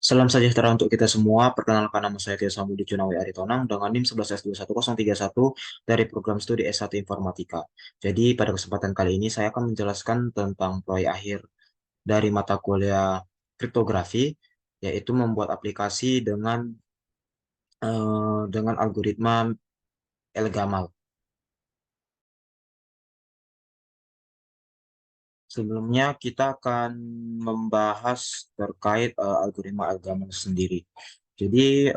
Salam sejahtera untuk kita semua. Perkenalkan nama saya Tia Sambudi Cunawi Aritonang dengan NIM 11S21031 dari program studi S1 Informatika. Jadi pada kesempatan kali ini saya akan menjelaskan tentang proyek akhir dari mata kuliah kriptografi, yaitu membuat aplikasi dengan algoritma El-Gamal. Sebelumnya kita akan membahas terkait algoritma El-Gamal sendiri. Jadi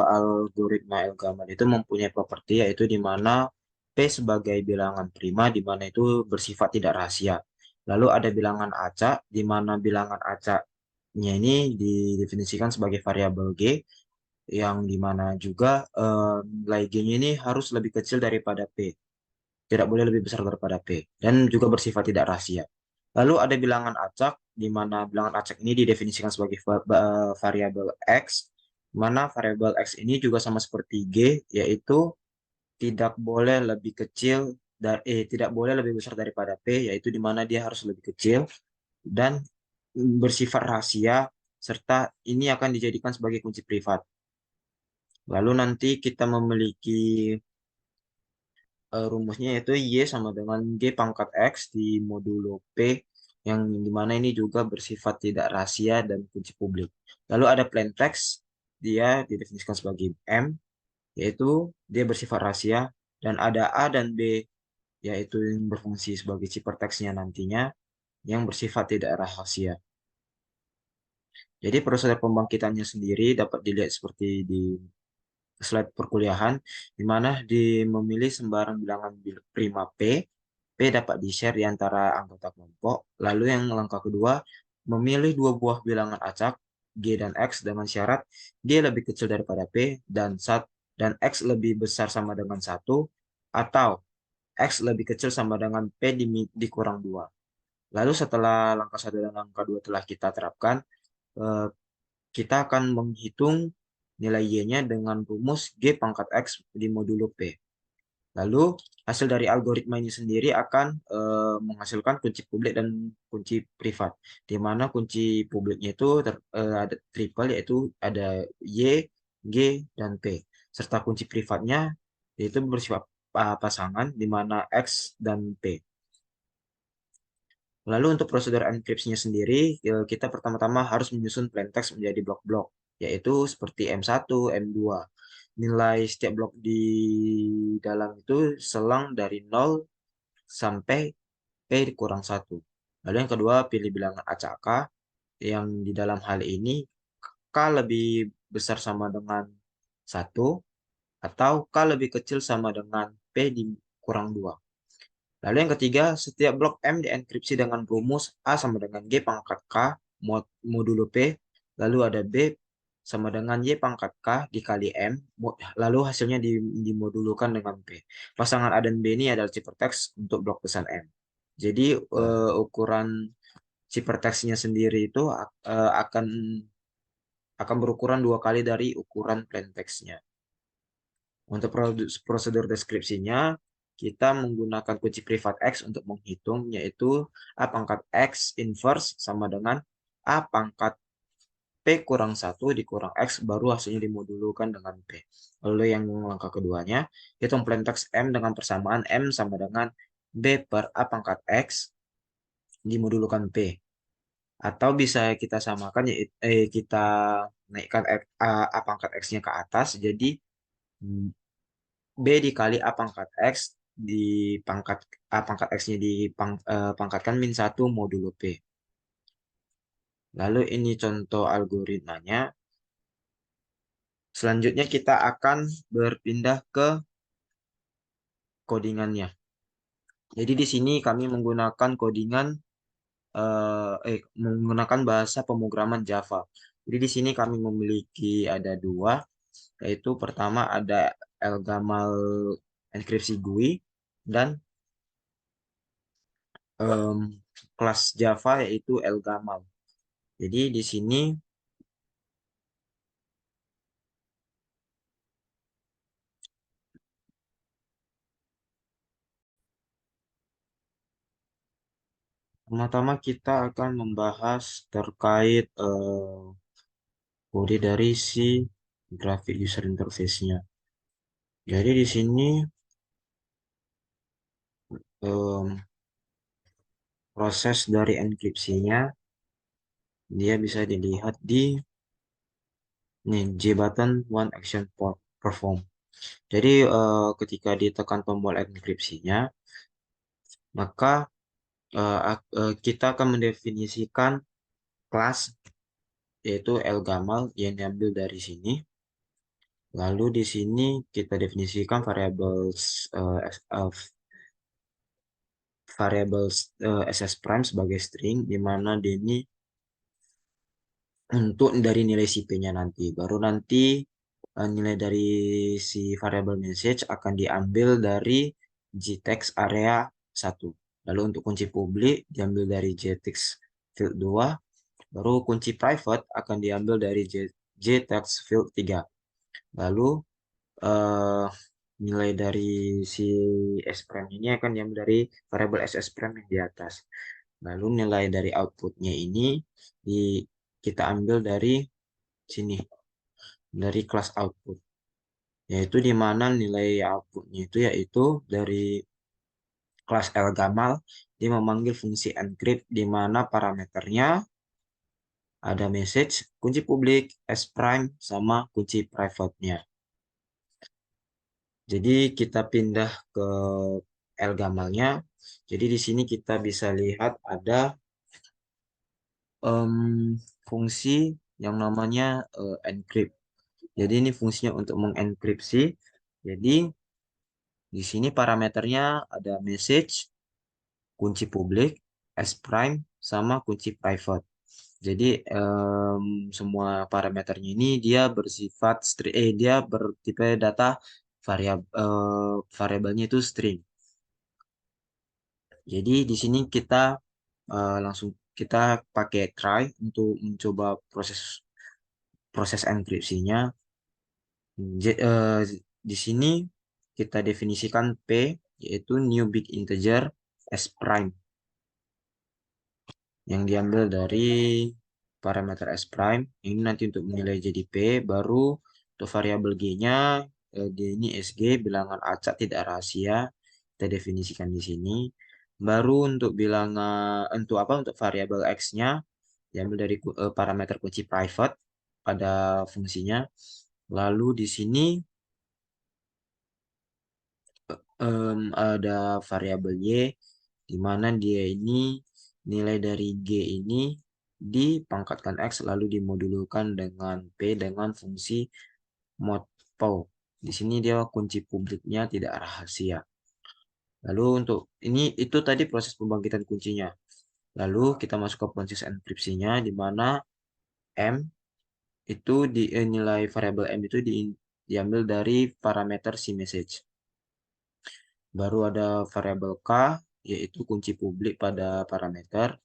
algoritma El-Gamal itu mempunyai properti yaitu di mana P sebagai bilangan prima di mana itu bersifat tidak rahasia. Lalu ada bilangan acak di mana bilangan acaknya ini didefinisikan sebagai variabel G yang di mana juga nilai G-nya ini harus lebih kecil daripada P, tidak boleh lebih besar daripada P, dan juga bersifat tidak rahasia. Lalu ada bilangan acak, di mana bilangan acak ini didefinisikan sebagai variabel X, di mana variabel X ini juga sama seperti G, yaitu tidak boleh lebih kecil tidak boleh lebih besar daripada P, yaitu di mana dia harus lebih kecil dan bersifat rahasia, serta ini akan dijadikan sebagai kunci privat. Lalu nanti kita memiliki rumusnya yaitu Y sama dengan G pangkat X di modulo P yang dimana ini juga bersifat tidak rahasia dan kunci publik. Lalu ada plain text, dia didefinisikan sebagai M, yaitu dia bersifat rahasia, dan ada A dan B, yaitu yang berfungsi sebagai ciphertextnya nantinya, yang bersifat tidak rahasia. Jadi proses pembangkitannya sendiri dapat dilihat seperti di slide perkuliahan, di mana memilih sembarang bilangan prima P, P dapat di-share di antara anggota kelompok. Lalu yang langkah kedua, memilih dua buah bilangan acak, G dan X dengan syarat G lebih kecil daripada P dan X lebih besar sama dengan satu, atau X lebih kecil sama dengan P dikurang 2. Lalu setelah langkah 1 dan langkah 2 telah kita terapkan, eh, kita akan menghitung nilai Y-nya dengan rumus G pangkat X di modulo P. Lalu hasil dari algoritma ini sendiri akan menghasilkan kunci publik dan kunci privat. Di mana kunci publiknya itu ada triple, yaitu ada Y, G, dan P. Serta kunci privatnya yaitu bersifat pasangan di mana X dan P. Lalu untuk prosedur enkripsinya sendiri, kita pertama-tama harus menyusun plaintext menjadi blok-blok, yaitu seperti M1, M2. Nilai setiap blok di dalam itu selang dari 0 sampai P kurang 1. Lalu yang kedua, pilih bilangan acak K, yang di dalam hal ini K lebih besar sama dengan 1, atau K lebih kecil sama dengan P kurang 2. Lalu yang ketiga, setiap blok M dienkripsi dengan rumus A sama dengan G pangkat K modulo P, lalu ada B sama dengan Y pangkat K dikali M, lalu hasilnya dimodulukan dengan P. Pasangan A dan B ini adalah ciphertext untuk blok pesan M. Jadi ukuran ciphertextnya sendiri itu akan berukuran 2 kali dari ukuran plaintextnya. Untuk prosedur deskripsinya, kita menggunakan kunci privat X untuk menghitung, yaitu A pangkat X inverse sama dengan A pangkat P kurang 1 dikurang X, baru hasilnya dimodulukan dengan P. Lalu yang langkah keduanya, hitung plaintext M dengan persamaan M sama dengan B per A pangkat X dimodulukan P. Atau bisa kita samakan, kita naikkan A pangkat X-nya ke atas, jadi B dikali A pangkat X di pangkat A pangkat X-nya dipangkatkan min 1 modulo P. Lalu ini contoh algoritmanya. Selanjutnya kita akan berpindah ke codingannya. Jadi di sini kami menggunakan bahasa pemrograman Java. Jadi di sini kami memiliki ada dua, yaitu pertama ada Elgamal enkripsi GUI dan em, kelas Java yaitu Elgamal. Jadi di sini pertama-tama kita akan membahas terkait kode dari si graphic user interface-nya. Jadi di sini em, proses dari enkripsinya dia bisa dilihat di nih J button one action perform. Jadi ketika ditekan tombol enkripsinya, maka kita akan mendefinisikan kelas yaitu Elgamal yang diambil dari sini. Lalu di sini kita definisikan variables SS prime sebagai string, di mana ini untuk dari nilai si p-nya nanti. Baru nanti nilai dari si variable message akan diambil dari jtext area 1. Lalu untuk kunci publik diambil dari jtext field 2. Baru kunci private akan diambil dari jtext field 3. Lalu eh, nilai dari si S prime ini akan diambil dari variabel SS prime yang di atas. Lalu nilai dari outputnya ini di, kita ambil dari sini, dari kelas output. Yaitu di mana nilai outputnya itu yaitu dari kelas Elgamal, dia memanggil fungsi encrypt di mana parameternya ada message, kunci publik, S prime, sama kunci private-nya. Jadi kita pindah ke Elgamalnya. Jadi di sini kita bisa lihat ada em, fungsi yang namanya encrypt. Jadi ini fungsinya untuk mengenkripsi. Jadi di sini parameternya ada message, kunci publik, S prime, sama kunci private. Jadi semua parameternya ini dia bersifat string, dia bertipe data variabelnya itu string. Jadi di sini kita langsung kita pakai try untuk mencoba proses proses enkripsinya. Di sini kita definisikan P yaitu new big integer S prime yang diambil dari parameter S prime. Ini nanti untuk menilai jadi P, baru untuk variabel G-nya dia ini SG bilangan acak tidak rahasia. Kita definisikan di sini. Baru untuk bilangan untuk apa? Untuk variabel X-nya diambil dari parameter kunci private pada fungsinya. Lalu di sini ada variabel Y di mana dia ini nilai dari G ini dipangkatkan X lalu dimodulkan dengan P dengan fungsi modpow. Di sini dia kunci publiknya tidak rahasia. Lalu untuk ini itu tadi proses pembangkitan kuncinya. Lalu kita masuk ke proses enkripsinya di mana M itu nilai variabel M itu diambil dari parameter si message. Baru ada variabel K, yaitu kunci publik pada parameter.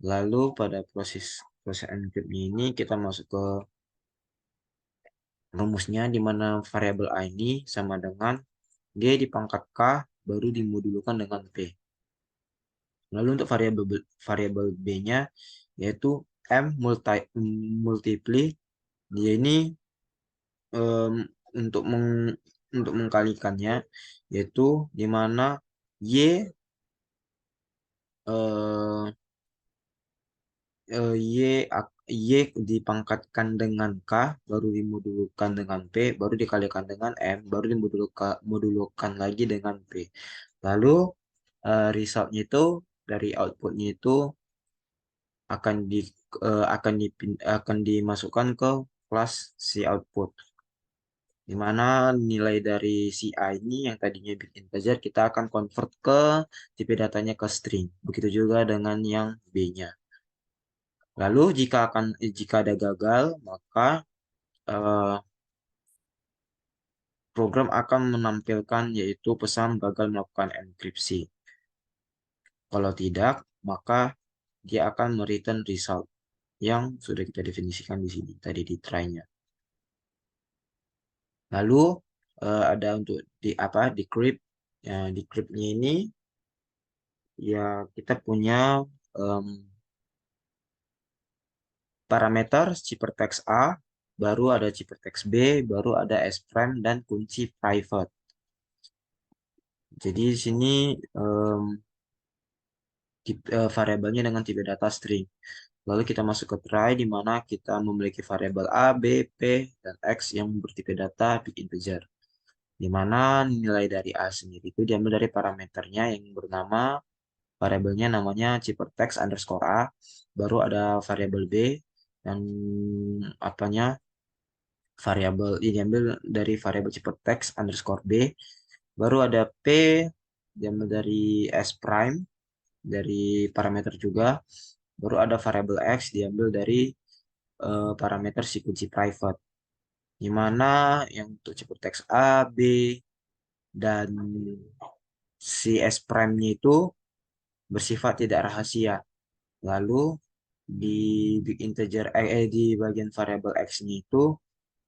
Lalu pada proses encrypt ini kita masuk ke rumusnya di mana variabel A ini sama dengan G dipangkat K baru dimodulkan dengan P. Lalu untuk variabel B-nya yaitu M multiply dia ini em, untuk untuk mengkalikannya yaitu di mana Y eh, Y, Y dipangkatkan dengan K, baru dimodulkan dengan P, baru dikalikan dengan M, baru dimodulkan lagi dengan P. Lalu resultnya itu dari outputnya itu akan di akan dimasukkan ke kelas si output. Di mana nilai dari si A ini yang tadinya bit integer kita akan convert ke tipe datanya ke string. Begitu juga dengan yang B-nya. Lalu jika ada gagal, maka eh, program akan menampilkan yaitu pesan gagal melakukan enkripsi. Kalau tidak, maka dia akan return result yang sudah kita definisikan di sini tadi di try-nya. Lalu ada untuk decrypt. Ya, decrypt-nya ini ya kita punya em, parameter ciphertext A baru ada ciphertext B, baru ada S prime dan kunci private. Jadi di sini variabelnya dengan tipe data string. Lalu kita masuk ke try di mana kita memiliki variabel A, B, P, dan X yang bertipe data big integer. Di mana nilai dari A sendiri itu diambil dari parameternya yang bernama variabelnya namanya ciphertext underscore A, baru ada variabel B dan apanya variabel ini diambil dari variabel ciphertext underscore B, baru ada P diambil dari S prime dari parameter juga, baru ada variabel X diambil dari parameter si kunci private, di mana yang untuk ciphertext A, B, dan si S prime-nya itu bersifat tidak rahasia. Lalu di big integer di bagian variabel X-nya itu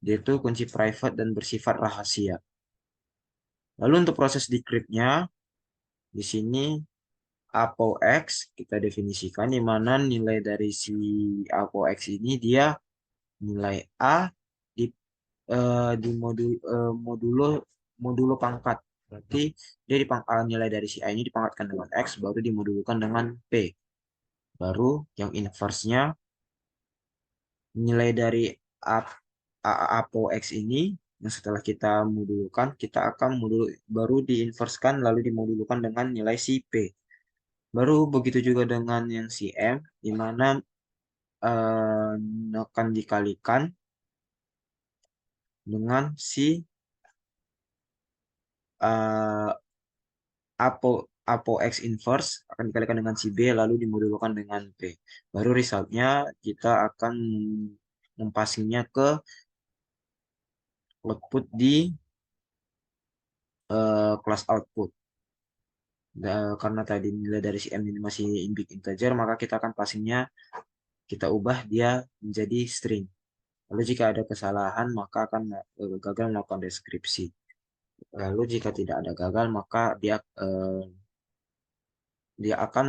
dia itu kunci private dan bersifat rahasia. Lalu untuk proses decrypt-nya di sini apo X kita definisikan di mana nilai dari si apo X ini dia nilai A di modulo modulo pangkat. Berarti dia nilai dari si A ini dipangkatkan dengan X baru dimodulkan dengan P. Baru yang inverse-nya nilai dari apo X ini yang setelah kita modulkan kita akan baru diinverskan lalu dimodulkan dengan nilai si P. Baru begitu juga dengan yang si M di mana akan dikalikan dengan si eh, apo apo X inverse akan dikalikan dengan si B lalu dimodulkan dengan P. Baru resultnya kita akan mempassingnya ke output di kelas output. Karena tadi nilai dari si M ini masih big integer, maka kita akan passingnya kita ubah dia menjadi string. Lalu jika ada kesalahan, maka akan gagal melakukan deskripsi. Lalu jika tidak ada gagal, maka dia akan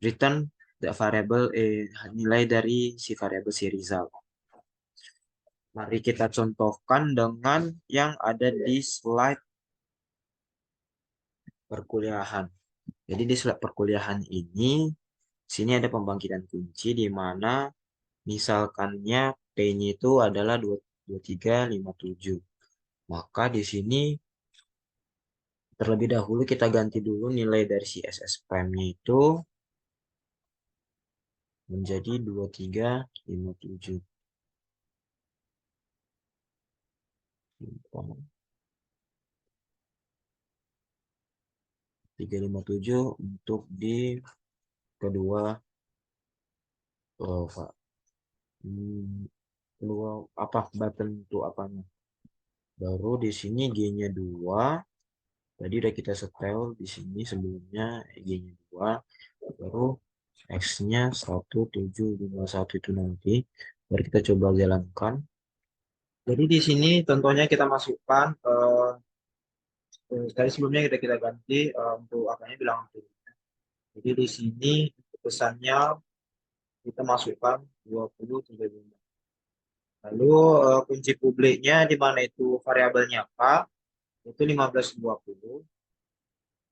return the variable nilai dari si variabel si result. Mari kita contohkan dengan yang ada di slide perkuliahan. Jadi di slide perkuliahan ini, sini ada pembangkitan kunci di mana misalkannya P-nya itu adalah 2357. Maka di sini terlebih dahulu kita ganti dulu nilai dari si SS prime-nya itu menjadi 2357. 357 untuk di kedua Pak. Kedua apa button untuk apanya? Baru di sini G-nya 2. Tadi udah kita setel di sini sebelumnya G-nya 2. Baru X-nya 1751 itu nanti. Baru kita coba jalankan. Jadi di sini contohnya kita masukkan tadi sebelumnya kita ganti untuk apanya bilang. Jadi di sini pesannya kita masukkan 2035. Lalu kunci publiknya di mana itu variabelnya apa? Itu 1520.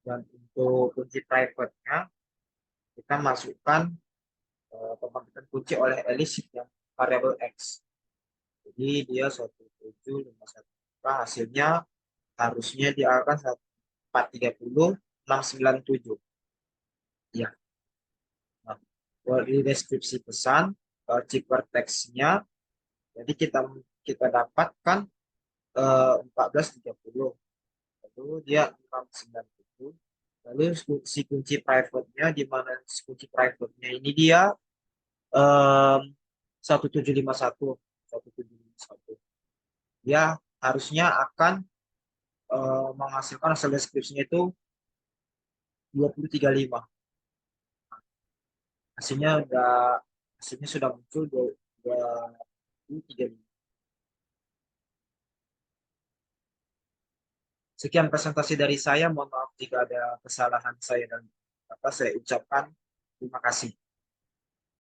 Dan untuk kunci private-nya kita masukkan pembangkitan kunci oleh Alice yang variabel X. Jadi dia 1751. Nah, hasilnya harusnya dia akan 430 697. Ya. Nah, di deskripsi pesan ciphertext-nya jadi kita dapatkan 1430. Lalu dia 697. Lalu si kunci private-nya di mana si kunci private-nya ini dia 1751. 1751. Dia harusnya akan menghasilkan hasil deskripsinya itu 2035. Hasilnya sudah muncul 2035. Sekian presentasi dari saya. Mohon maaf jika ada kesalahan saya dan apa saya ucapkan. Terima kasih.